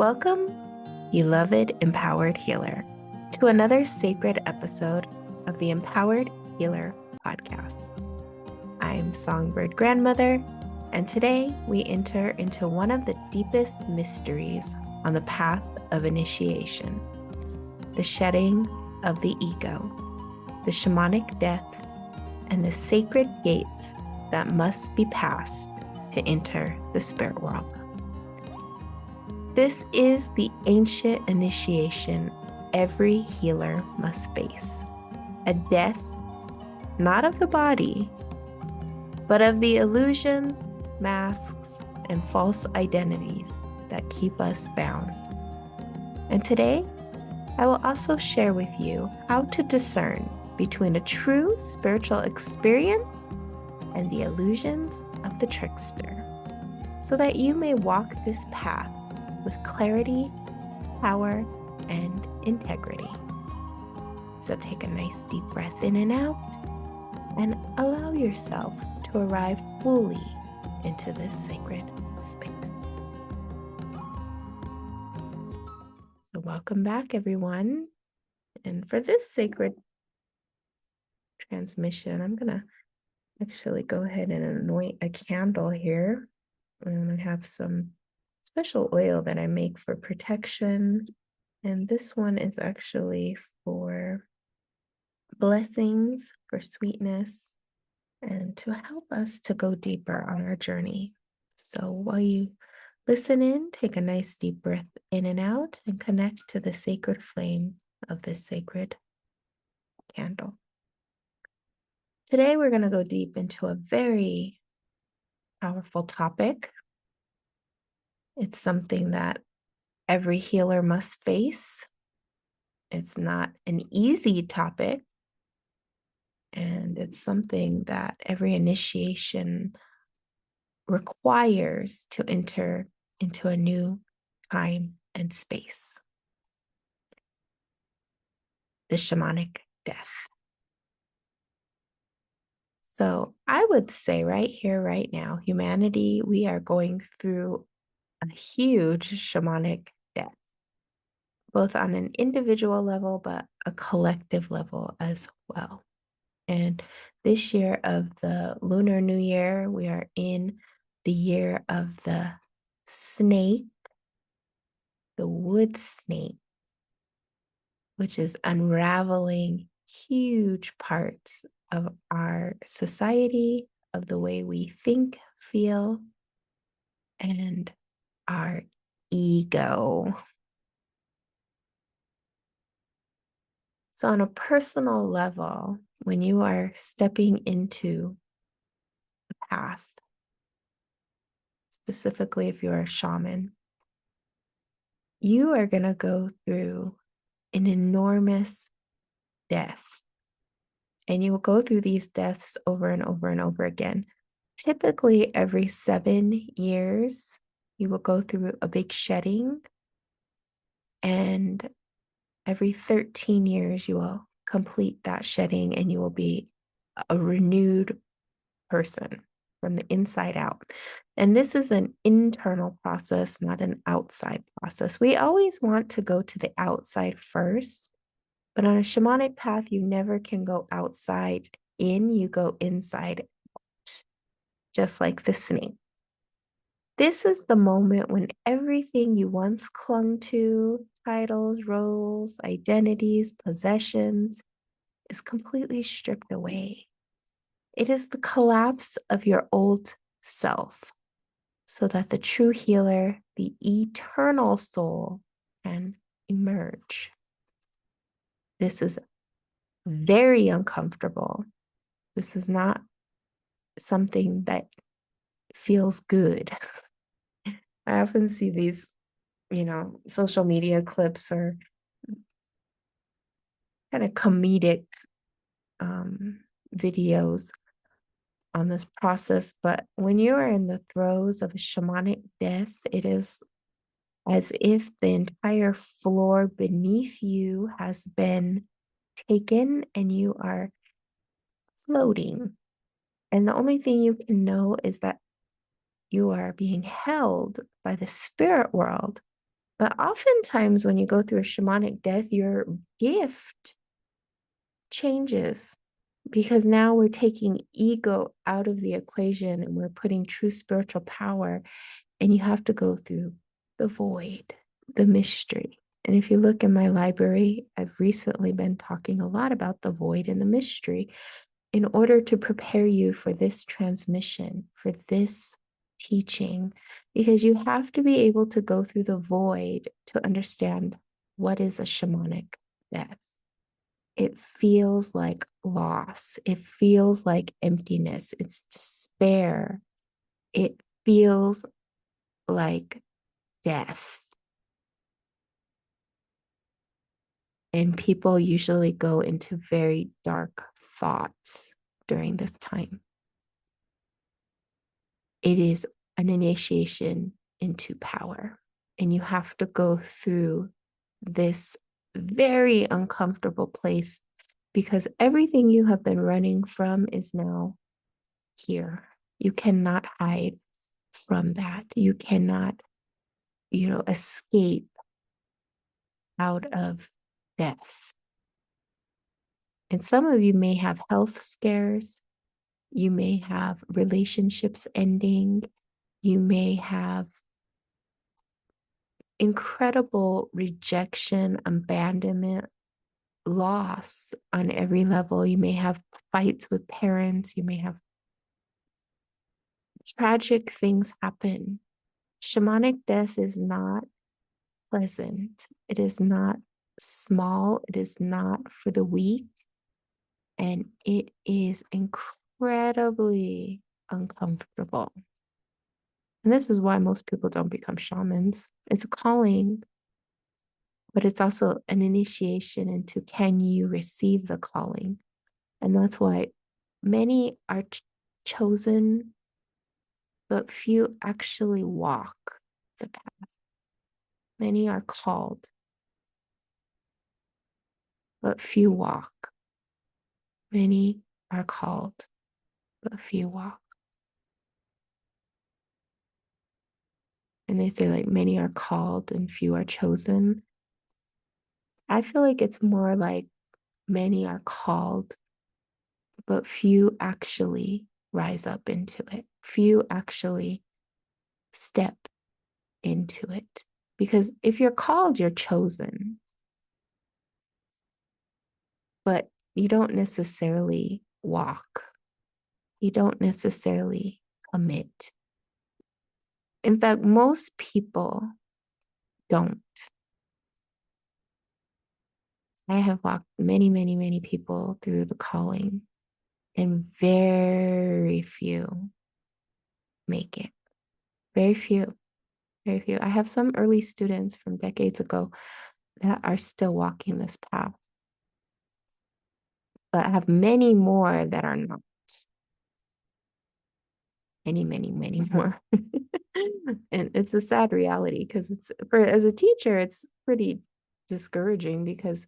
Welcome, beloved empowered healer, to another sacred episode of the Empowered Healer podcast. I'm Songbird Grandmother, and today we enter into one of the deepest mysteries on the path of initiation, the shedding of the ego, the shamanic death, and the sacred gates that must be passed to enter the spirit world. This is the ancient initiation every healer must face, a death not of the body, but of the illusions, masks, and false identities that keep us bound. And today, I will also share with you how to discern between a true spiritual experience and the illusions of the trickster, so that you may walk this path with clarity, power, and integrity. So take a nice deep breath in and out, and allow yourself to arrive fully into this sacred space. So welcome back, everyone. And for this sacred transmission, I'm gonna actually go ahead and anoint a candle here. And I have some special oil that I make for protection. And this one is actually for blessings, for sweetness, and to help us to go deeper on our journey. So while you listen in, take a nice deep breath in and out and connect to the sacred flame of this sacred candle. Today, we're going to go deep into a very powerful topic. It's something that every healer must face. It's not an easy topic, and it's something that every initiation requires to enter into a new time and space. The shamanic death. So I would say right here, right now, humanity, we are going through a huge shamanic death, both on an individual level, but a collective level as well. And this year of the Lunar New Year, we are in the year of the snake, the wood snake, which is unraveling huge parts of our society, of the way we think, feel, and our ego. So on a personal level, when you are stepping into the path, specifically if you're a shaman, you are going to go through an enormous death. And you will go through these deaths over and over and over again. Typically, every 7 years, you will go through a big shedding. And every 13 years, you will complete that shedding and you will be a renewed person from the inside out. And this is an internal process, not an outside process. We always want to go to the outside first, but on a shamanic path, you never can go outside in, you go inside out, just like the snake. This is the moment when everything you once clung to, titles, roles, identities, possessions, is completely stripped away. It is the collapse of your old self, so that the true healer, the eternal soul, can emerge. This is very uncomfortable. This is not something that feels good. I often see these, social media clips or kind of comedic videos on this process. But when you are in the throes of a shamanic death, it is as if the entire floor beneath you has been taken and you are floating. And the only thing you can know is that you are being held by the spirit world, But oftentimes when you go through a shamanic death, your gift changes because now we're taking ego out of the equation and we're putting true spiritual power, and you have to go through the void, the mystery. And if you look in my library, I've recently been talking a lot about the void and the mystery in order to prepare you for this transmission, for this teaching, because you have to be able to go through the void to understand what is a shamanic death. It feels like loss. It feels like emptiness. It's despair. It feels like death. And people usually go into very dark thoughts during this time. It is an initiation into power. And you have to go through this very uncomfortable place because everything you have been running from is now here. You cannot hide from that. You cannot, escape out of death. And some of you may have health scares. You may have relationships ending. You may have incredible rejection, abandonment, loss on every level. You may have fights with parents. You may have tragic things happen. Shamanic death is not pleasant. It is not small. It is not for the weak. And it is incredibly uncomfortable. And this is why most people don't become shamans. It's a calling, but it's also an initiation into can you receive the calling? And that's why many are chosen, but few actually walk the path. Many are called, but few walk. Many are called, but few walk. And they say like many are called and few are chosen. I feel like it's more like many are called, but few actually rise up into it. Few actually step into it. Because if you're called, you're chosen. But you don't necessarily walk. You don't necessarily commit. In fact, most people don't. I have walked many, many, many people through the calling, and very few make it. Very few. Very few. I have some early students from decades ago that are still walking this path, but I have many more that are not. Many, many, many more. And it's a sad reality because as a teacher, it's pretty discouraging because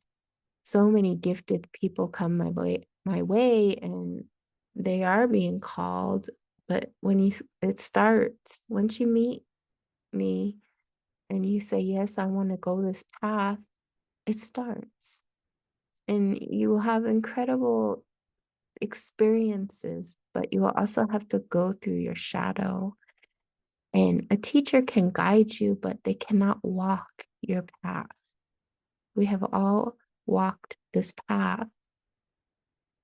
so many gifted people come my way and they are being called. But it starts, once you meet me and you say, yes, I want to go this path, it starts. And you will have incredible experiences, but you will also have to go through your shadow. And a teacher can guide you, but they cannot walk your path. We have all walked this path.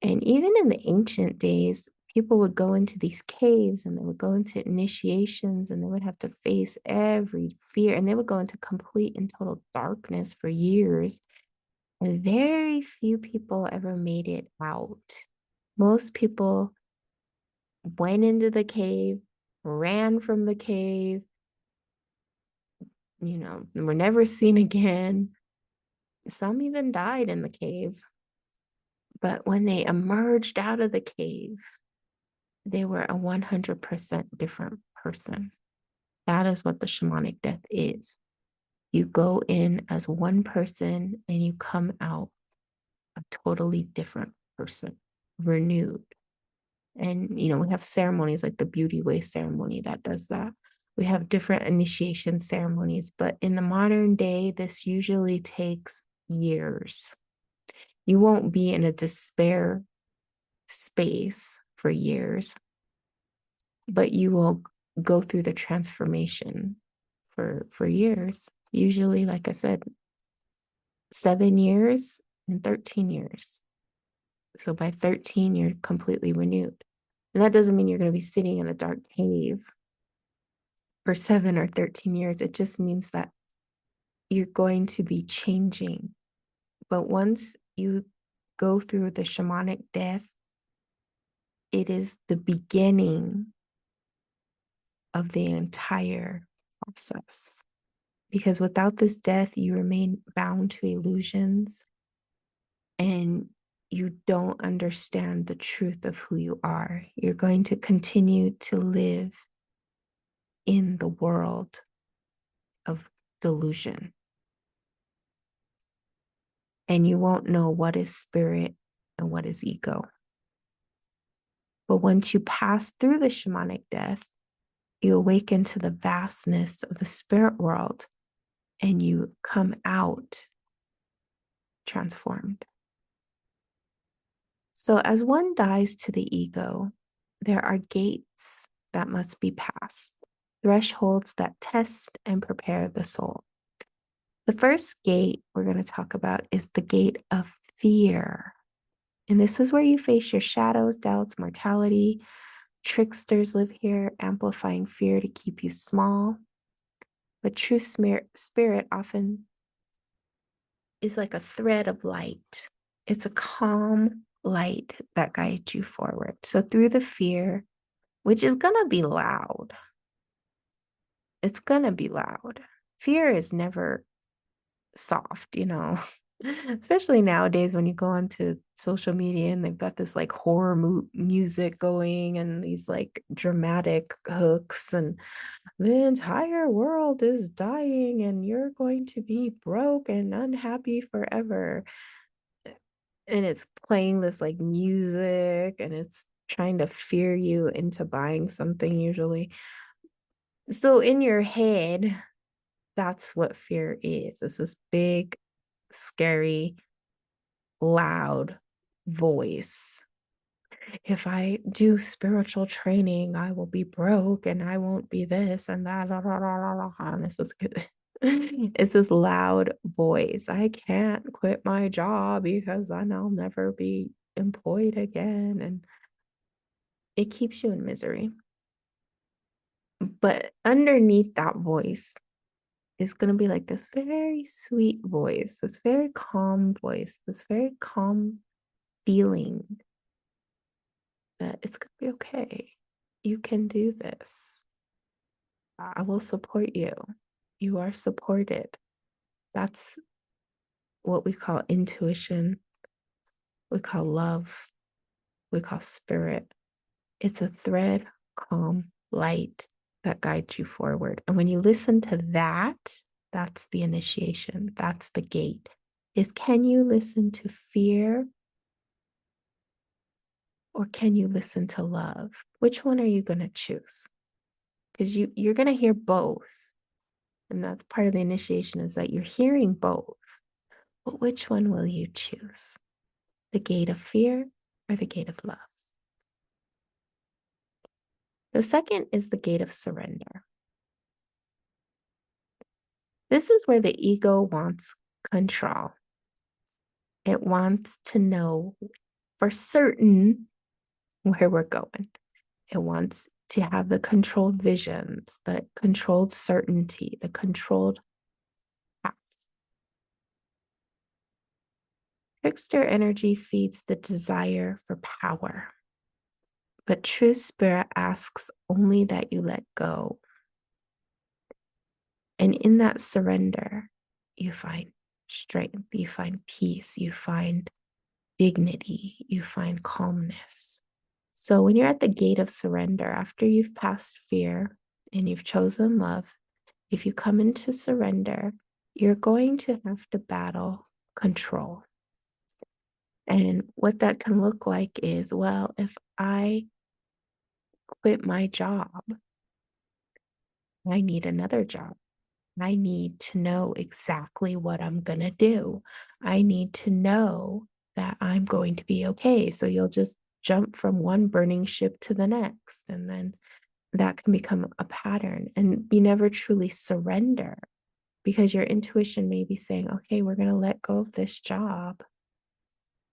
And even in the ancient days, people would go into these caves and they would go into initiations and they would have to face every fear and they would go into complete and total darkness for years. And very few people ever made it out. Most people went into the cave, ran from the cave, were never seen again. Some even died in the cave. But when they emerged out of the cave, they were a 100% different person. That is what the shamanic death is. You go in as one person and you come out a totally different person, renewed. And, we have ceremonies like the beauty way ceremony that does that. We have different initiation ceremonies, but in the modern day, this usually takes years. You won't be in a despair space for years, but you will go through the transformation for years. Usually, like I said, 7 years and 13 years. So by 13, you're completely renewed. And that doesn't mean you're going to be sitting in a dark cave for 7 or 13 years. It just means that you're going to be changing. But once you go through the shamanic death, it is the beginning of the entire process. Because without this death, you remain bound to illusions and you don't understand the truth of who you are. You're going to continue to live in the world of delusion. And you won't know what is spirit and what is ego. But once you pass through the shamanic death, you awaken to the vastness of the spirit world and you come out transformed. So as one dies to the ego, there are gates that must be passed, thresholds that test and prepare the soul. The first gate we're going to talk about is the gate of fear. And this is where you face your shadows, doubts, mortality. Tricksters live here, amplifying fear to keep you small. But true spirit often is like a thread of light. It's a calm light that guides you forward. So through the fear, which is going to be loud, it's going to be loud. Fear is never soft, especially nowadays when you go onto social media and they've got this like horror music going and these like dramatic hooks and the entire world is dying and you're going to be broke and unhappy forever. And it's playing this like music and it's trying to fear you into buying something usually. So in your head, that's what fear is. It's this big, scary, loud voice. If I do spiritual training, I will be broke and I won't be this and that. And it's this loud voice. I can't quit my job because then I'll never be employed again. And it keeps you in misery. But underneath that voice is going to be like this very sweet voice, this very calm voice, this very calm feeling that it's going to be okay. You can do this. I will support you. You are supported. That's what we call intuition. We call love. We call spirit. It's a thread, calm, light that guides you forward. And when you listen to that, that's the initiation. That's the gate. Is can you listen to fear or can you listen to love? Which one are you going to choose? Because you're going to hear both. And that's part of the initiation is that you're hearing both. But which one will you choose? The gate of fear or the gate of love? The second is the gate of surrender. This is where the ego wants control. It wants to know for certain where we're going. It wants to have the controlled visions, the controlled certainty, the controlled path. Trickster energy feeds the desire for power. But true spirit asks only that you let go. And in that surrender, you find strength, you find peace, you find dignity, you find calmness. So when you're at the gate of surrender, after you've passed fear and you've chosen love, if you come into surrender, you're going to have to battle control. And what that can look like is, well, if I quit my job I need another job. I need to know exactly what I'm going to do. I need to know that I'm going to be okay. So you'll just jump from one burning ship to the next. And then that can become a pattern. And you never truly surrender because your intuition may be saying, okay, we're going to let go of this job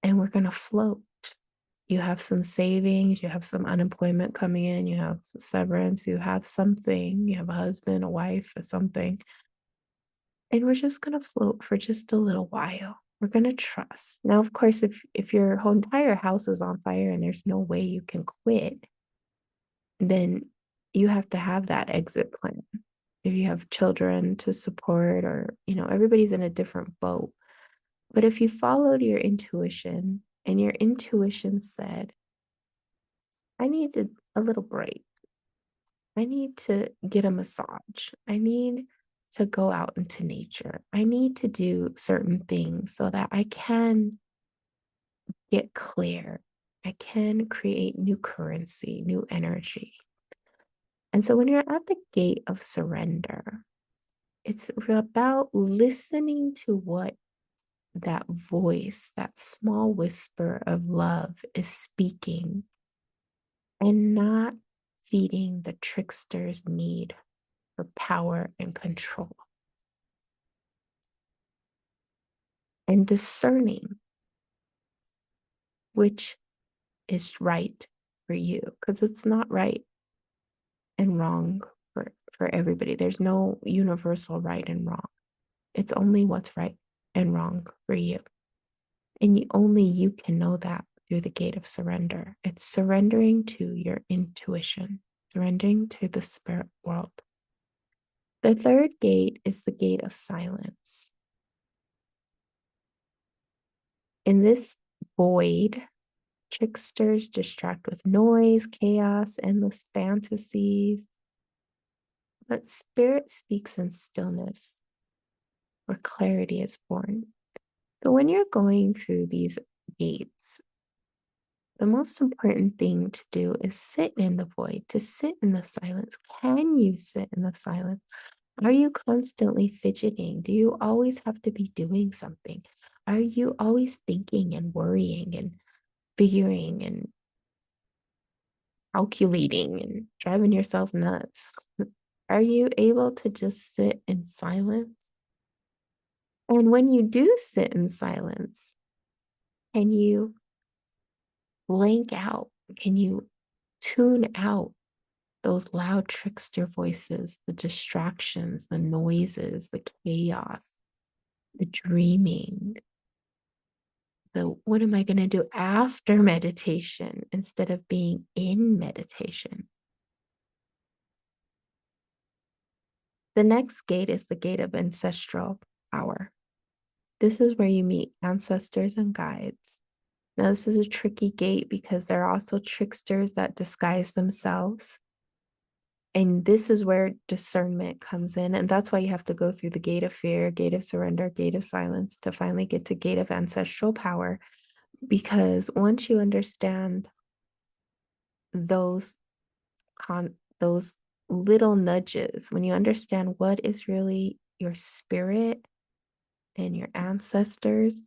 and we're going to float. You have some savings, you have some unemployment coming in, you have severance, you have something, you have a husband, a wife, or something. And we're just going to float for just a little while. We're going to trust. Now, of course, if your whole entire house is on fire and there's no way you can quit, then you have to have that exit plan. If you have children to support or, everybody's in a different boat. But if you followed your intuition and your intuition said, I needed a little break. I need to get a massage. I need to go out into nature. I need to do certain things so that I can get clear. I can create new currency, new energy. And so when you're at the gate of surrender, it's about listening to what that voice, that small whisper of love is speaking and not feeding the trickster's need for power and control. And discerning which is right for you, because it's not right and wrong for everybody. There's no universal right and wrong. It's only what's right and wrong for you. And only you can know that through the gate of surrender. It's surrendering to your intuition, surrendering to the spirit world. The third gate is the gate of silence. In this void, tricksters distract with noise, chaos, endless fantasies. But spirit speaks in stillness, where clarity is born. So when you're going through these gates, the most important thing to do is sit in the void, to sit in the silence. Can you sit in the silence? Are you constantly fidgeting? Do you always have to be doing something? Are you always thinking and worrying and figuring and calculating and driving yourself nuts? Are you able to just sit in silence? And when you do sit in silence, can you blank out? Can you tune out those loud trickster voices, the distractions, the noises, the chaos, the dreaming, the what am I going to do after meditation instead of being in meditation? The next gate is the gate of ancestral power. This is where you meet ancestors and guides. Now, this is a tricky gate because there are also tricksters that disguise themselves. And this is where discernment comes in. And that's why you have to go through the gate of fear, gate of surrender, gate of silence to finally get to gate of ancestral power. Because once you understand those those little nudges, when you understand what is really your spirit and your ancestors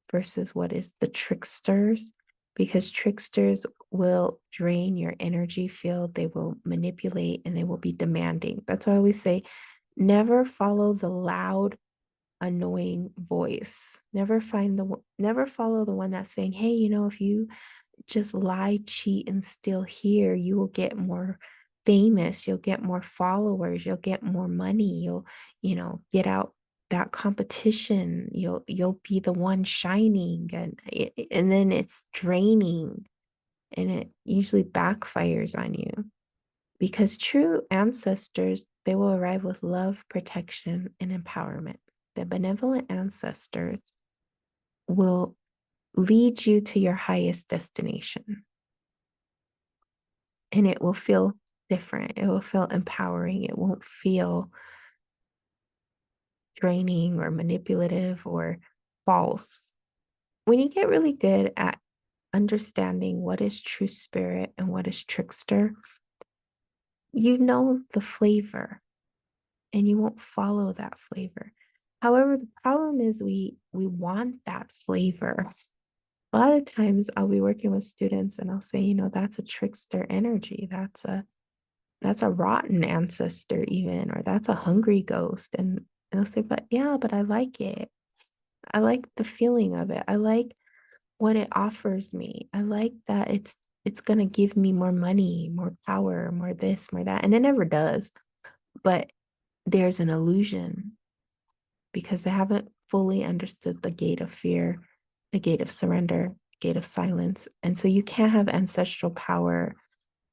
versus what is the tricksters, because tricksters will drain your energy field, they will manipulate, and they will be demanding. That's why I always say, never follow the loud, annoying voice. Never follow the one that's saying, hey, if you just lie, cheat, and steal here, you will get more famous, you'll get more followers, you'll get more money, you'll, get out that competition, you'll be the one shining, and then it's draining and it usually backfires on you because true ancestors, they will arrive with love, protection, and empowerment. The benevolent ancestors will lead you to your highest destination. And it will feel different. It will feel empowering. It won't feel draining or manipulative or false. When you get really good at understanding what is true spirit and what is trickster, you know the flavor. and you won't follow that flavor. However, the problem is we want that flavor. A lot of times I'll be working with students and I'll say, that's a trickster energy. That's a rotten ancestor even, or that's a hungry ghost. And they'll say, but yeah, but I like it. I like the feeling of it. I like what it offers me. I like that it's gonna give me more money, more power, more this, more that. And it never does. But there's an illusion because they haven't fully understood the gate of fear, the gate of surrender, gate of silence. And so you can't have ancestral power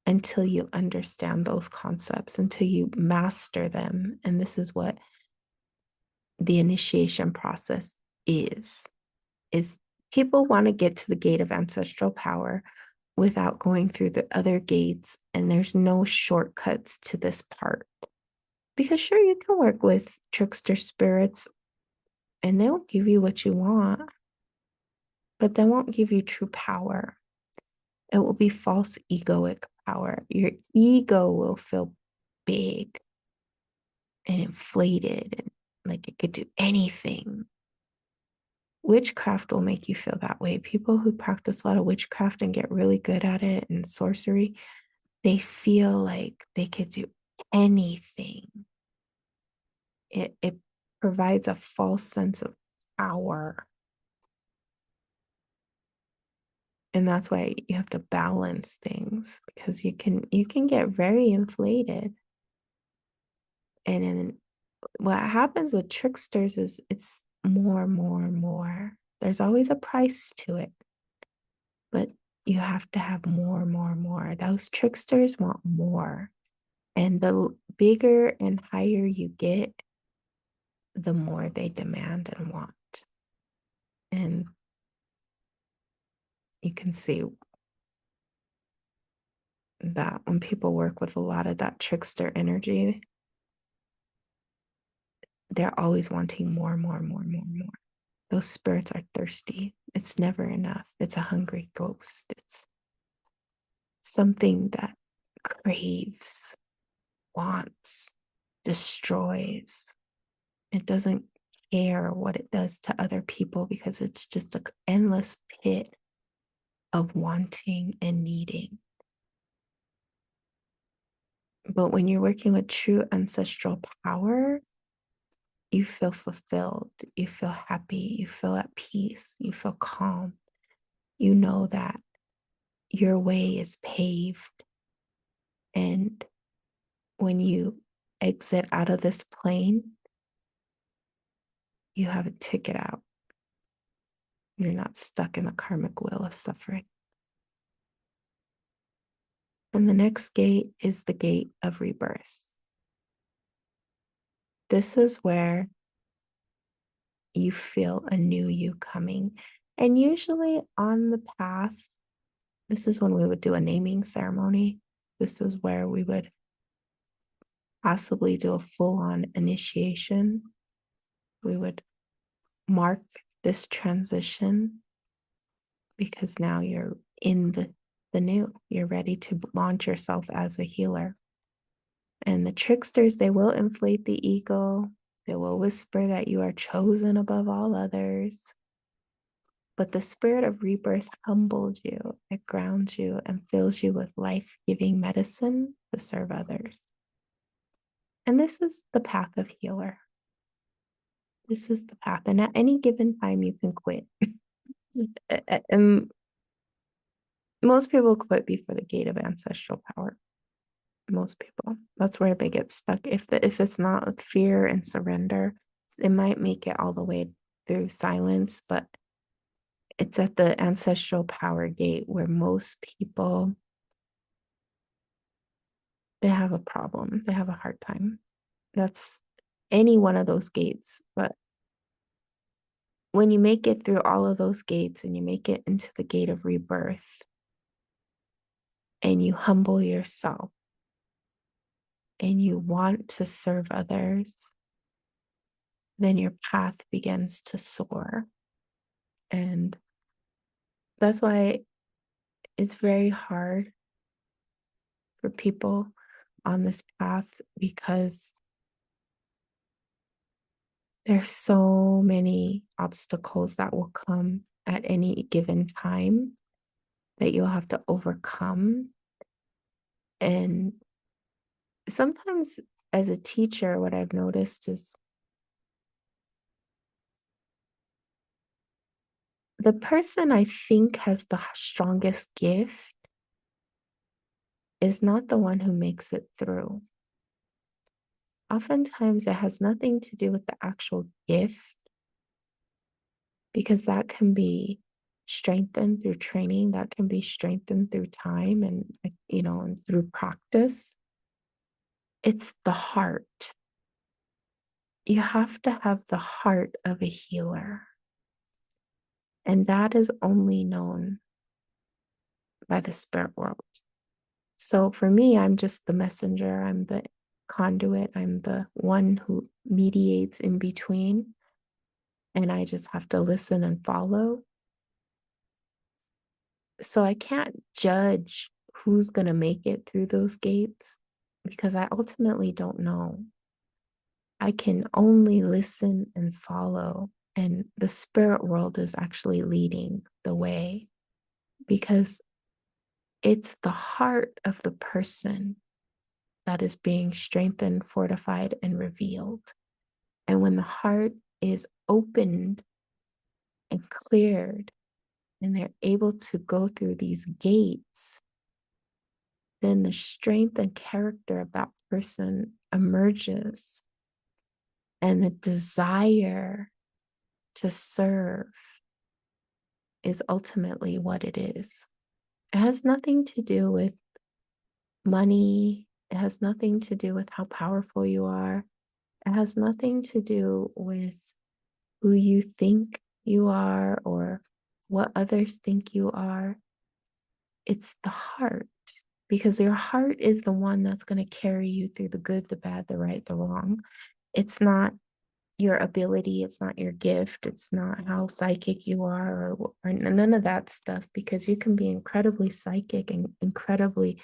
until you understand those concepts, until you master them. And this is what the initiation process is people want to get to the gate of ancestral power without going through the other gates. And there's no shortcuts to this part. Because sure, you can work with trickster spirits and they'll give you what you want, but they won't give you true power. It will be false egoic power. Your ego will feel big and inflated and like it could do anything. Witchcraft will make you feel that way. People who practice a lot of witchcraft and get really good at it and sorcery, they feel like they could do anything. It provides a false sense of power. And that's why you have to balance things because you can get very inflated. And then what happens with tricksters is it's more, more, more. There's always a price to it, but you have to have more, more, more. Those tricksters want more. And the bigger and higher you get, the more they demand and want. And you can see that when people work with a lot of that trickster energy, they're always wanting more, more, more, more, more. Those spirits are thirsty. It's never enough. It's a hungry ghost. It's something that craves, wants, destroys. It doesn't care what it does to other people because it's just an endless pit of wanting and needing. But when you're working with true ancestral power, you feel fulfilled, you feel happy, you feel at peace, you feel calm. You know that your way is paved. And when you exit out of this plane, you have a ticket out. You're not stuck in a karmic wheel of suffering. And the next gate is the gate of rebirth. This is where you feel a new you coming. And usually on the path, this is when we would do a naming ceremony. This is where we would possibly do a full-on initiation. We would mark this transition because now you're in the new. You're ready to launch yourself as a healer. And the tricksters, they will inflate the ego. They will whisper that you are chosen above all others. But the spirit of rebirth humbles you, it grounds you, and fills you with life-giving medicine to serve others. And this is the path of healer. This is the path. And at any given time, you can quit. And most people quit before the gate of ancestral power. Most people. That's where they get stuck. If it's not with fear and surrender, they might make it all the way through silence, but it's at the ancestral power gate where most people, they have a problem. They have a hard time. That's any one of those gates. But when you make it through all of those gates and you make it into the gate of rebirth and you humble yourself and you want to serve others, then your path begins to soar. And that's why it's very hard for people on this path because There's so many obstacles that will come at any given time that you'll have to overcome. And sometimes, as a teacher, what I've noticed is the person I think has the strongest gift is not the one who makes it through. Oftentimes, it has nothing to do with the actual gift, because that can be strengthened through training, that can be strengthened through time and, and through practice. It's the heart. You have to have the heart of a healer. And that is only known by the spirit world. So for me, I'm just the messenger, I'm the conduit, I'm the one who mediates in between. And I just have to listen and follow. So I can't judge who's going to make it through those gates because I ultimately don't know. I can only listen and follow. And the spirit world is actually leading the way because it's the heart of the person that is being strengthened, fortified, and revealed. And when the heart is opened and cleared, and they're able to go through these gates, then the strength and character of that person emerges. And the desire to serve is ultimately what it is. It has nothing to do with money. It has nothing to do with how powerful you are. It has nothing to do with who you think you are or what others think you are. It's the heart, because your heart is the one that's going to carry you through the good, the bad, the right, the wrong. It's not your ability, it's not your gift, it's not how psychic you are or none of that stuff, because you can be incredibly psychic and incredibly,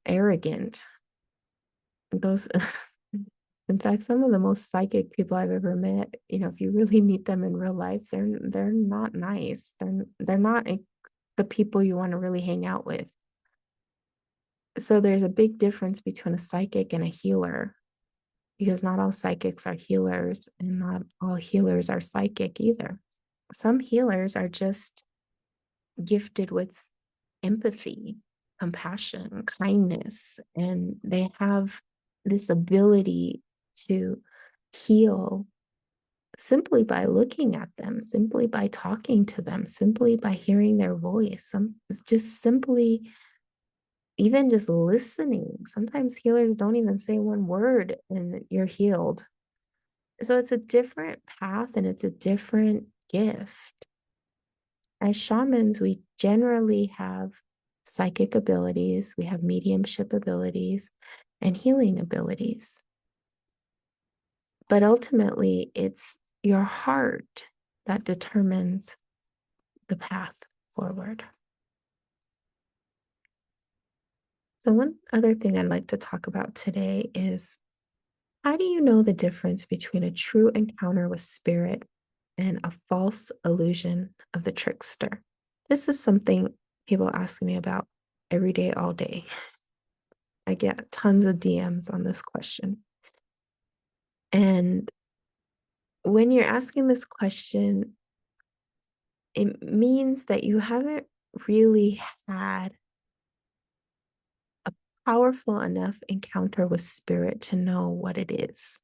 arrogant. Those in fact, some of the most psychic people I've ever met, if you really meet them in real life, they're not nice. They're not the people you want to really hang out with. So there's a big difference between a psychic and a healer, because not all psychics are healers and not all healers are psychic either. Some healers are just gifted with empathy, compassion, kindness, and they have this ability to heal simply by looking at them, simply by talking to them, simply by hearing their voice, just simply even just listening. Sometimes healers don't even say one word and you're healed. So it's a different path and it's a different gift. As shamans, we generally have psychic abilities, we have mediumship abilities, and healing abilities. But ultimately, it's your heart that determines the path forward. So, one other thing I'd like to talk about today is, how do you know the difference between a true encounter with spirit and a false illusion of the trickster? This is something people ask me about every day, all day. I get tons of DMs on this question. And when you're asking this question, it means that you haven't really had a powerful enough encounter with spirit to know what it is.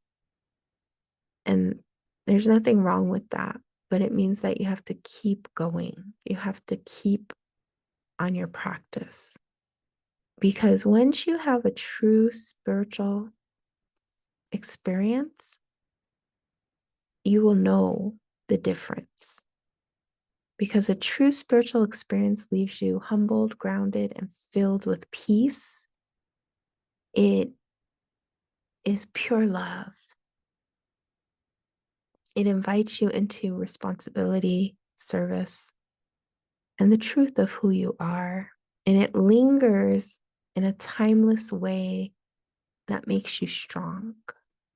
And there's nothing wrong with that, but it means that you have to keep going. You have to keep on your practice. Because once you have a true spiritual experience, you will know the difference. Because a true spiritual experience leaves you humbled, grounded, and filled with peace. It is pure love. It invites you into responsibility, service, and the truth of who you are. And it lingers in a timeless way that makes you strong.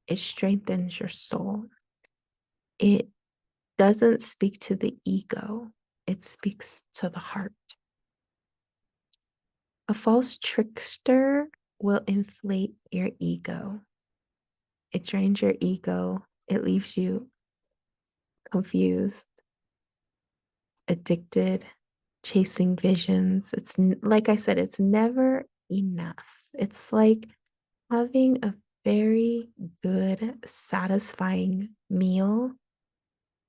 It strengthens your soul. It doesn't speak to the ego, it speaks to the heart. A false trickster will inflate your ego. It drains your ego. It leaves you confused, addicted, chasing visions. It's like I said, it's never enough. It's like having a very good, satisfying meal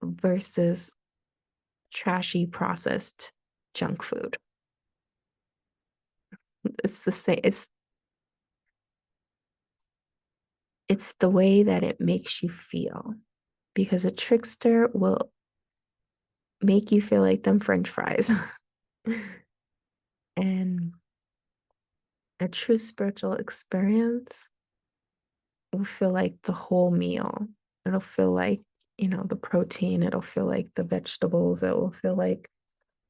versus trashy processed junk food. It's the same. It's the way that it makes you feel, because a trickster will make you feel like them French fries. And a true spiritual experience will feel like the whole meal. It'll feel like, the protein, it'll feel like the vegetables, it will feel like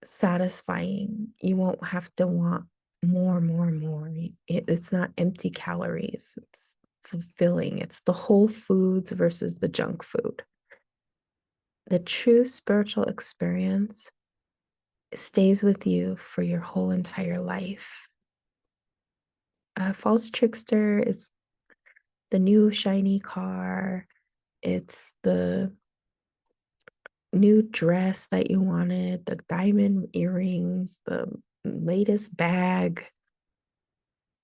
satisfying. You won't have to want more, more, more. It's not empty calories, it's fulfilling. It's the whole foods versus the junk food. The true spiritual experience stays with you for your whole entire life. A false trickster is the new shiny car, it's the new dress that you wanted, the diamond earrings, the latest bag.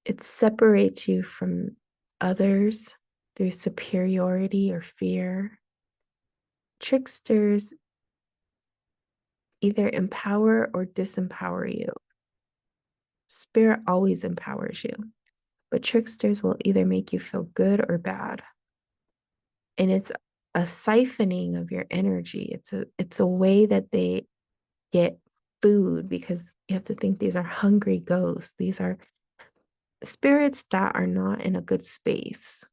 It separates you from others through superiority or fear. Tricksters either empower or disempower you. Spirit always empowers you, but tricksters will either make you feel good or bad. And it's a siphoning of your energy. It's a way that they get food, because you have to think these are hungry ghosts. These are spirits that are not in a good space.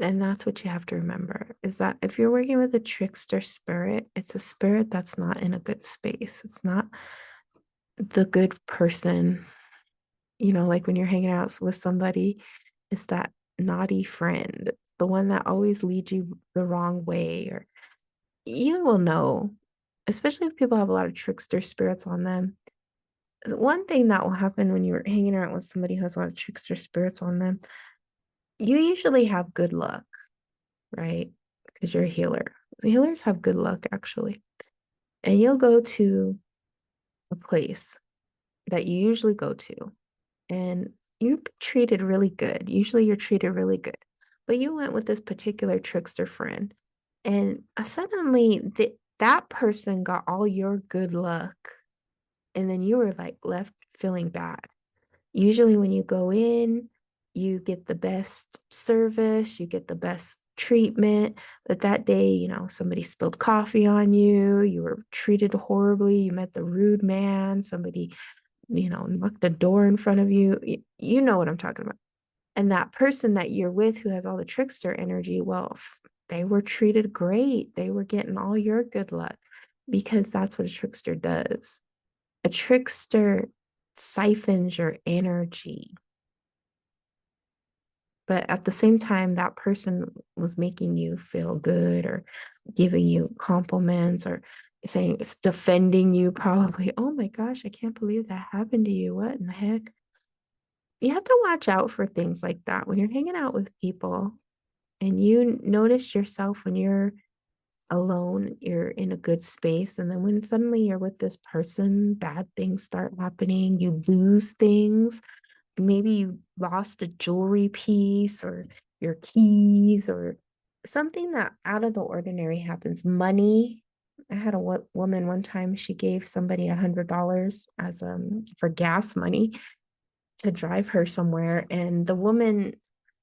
And that's what you have to remember, is that if you're working with a trickster spirit, it's a spirit that's not in a good space. It's not the good person. Like when you're hanging out with somebody, it's that naughty friend, the one that always leads you the wrong way. Or you will know, especially if people have a lot of trickster spirits on them. One thing that will happen when you're hanging out with somebody who has a lot of trickster spirits on them, you usually have good luck, right? Because you're a healer. The healers have good luck, actually. And you'll go to a place that you usually go to, and you're treated really good. Usually you're treated really good. But you went with this particular trickster friend, and suddenly that person got all your good luck. And then you were like left feeling bad. Usually when you go in, you get the best service, you get the best treatment. But that day, somebody spilled coffee on you, you were treated horribly, you met the rude man, somebody, knocked the door in front of you. You know what I'm talking about. And that person that you're with who has all the trickster energy, well, they were treated great. They were getting all your good luck, because that's what a trickster does. A trickster siphons your energy. But at the same time, that person was making you feel good, or giving you compliments, or saying it's defending you, probably. Oh my gosh, I can't believe that happened to you. What in the heck? You have to watch out for things like that when you're hanging out with people, and you notice yourself when you're alone, you're in a good space. And then when suddenly you're with this person, bad things start happening, you lose things. Maybe you lost a jewelry piece, or your keys, or something that out of the ordinary happens. Money. I had a woman one time, she gave somebody $100 as for gas money to drive her somewhere, and the woman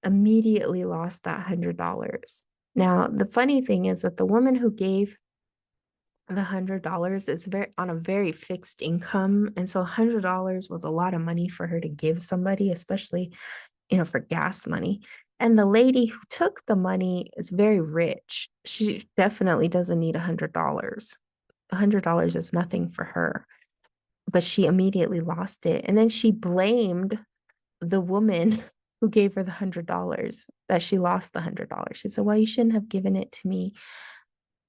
immediately lost that $100. Now, the funny thing is that the woman who gave the $100 is on a very fixed income, and so $100 was a lot of money for her to give somebody, especially for gas money. And the lady who took the money is very rich. She definitely doesn't need $100. $100 is nothing for her, but she immediately lost it, and then she blamed the woman who gave her the $100, that she lost the $100. She said, well, you shouldn't have given it to me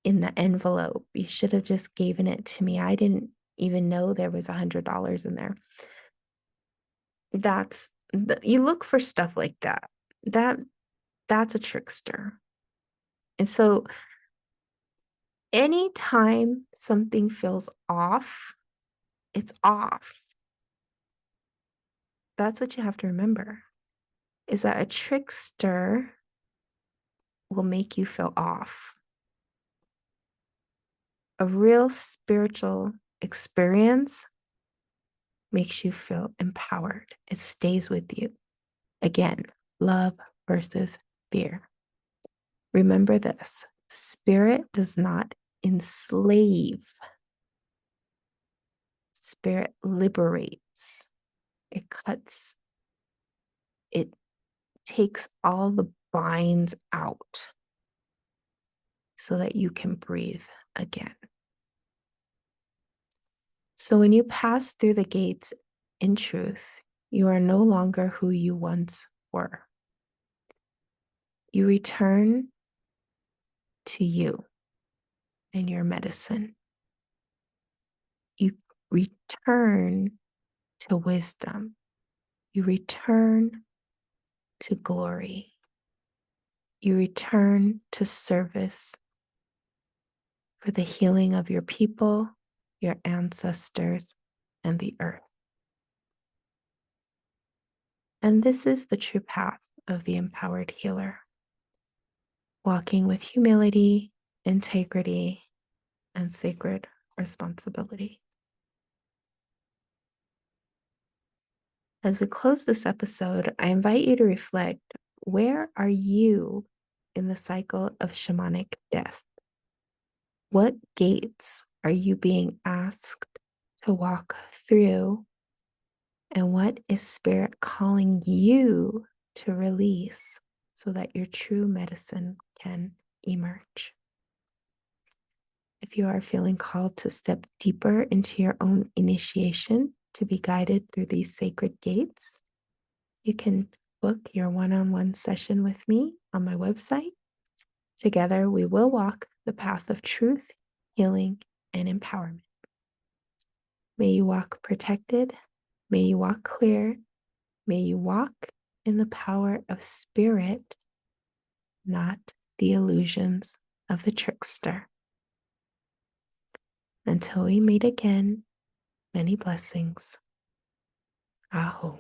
in the envelope. You should have just given it to me. I didn't even know there was $100 in there. You look for stuff like that. That's a trickster. And so anytime something feels off, it's off. That's what you have to remember, is that a trickster will make you feel off. A real spiritual experience makes you feel empowered. It stays with you. Again, love versus fear. Remember this: spirit does not enslave, spirit liberates. It takes all the binds out so that you can breathe again. So when you pass through the gates in truth, you are no longer who you once were. You return to you and your medicine. You return to wisdom. You return to glory. You return to service for the healing of your people, your ancestors, and the earth. And this is the true path of the empowered healer, walking with humility, integrity, and sacred responsibility. As we close this episode, I invite you to reflect: where are you in the cycle of shamanic death? What gates are you being asked to walk through? And what is Spirit calling you to release so that your true medicine can emerge? If you are feeling called to step deeper into your own initiation to be guided through these sacred gates, you can book your one-on-one session with me on my website. Together, we will walk the path of truth, healing, and empowerment. May you walk protected. May you walk clear. May you walk in the power of spirit, not the illusions of the trickster. Until we meet again, many blessings. Aho.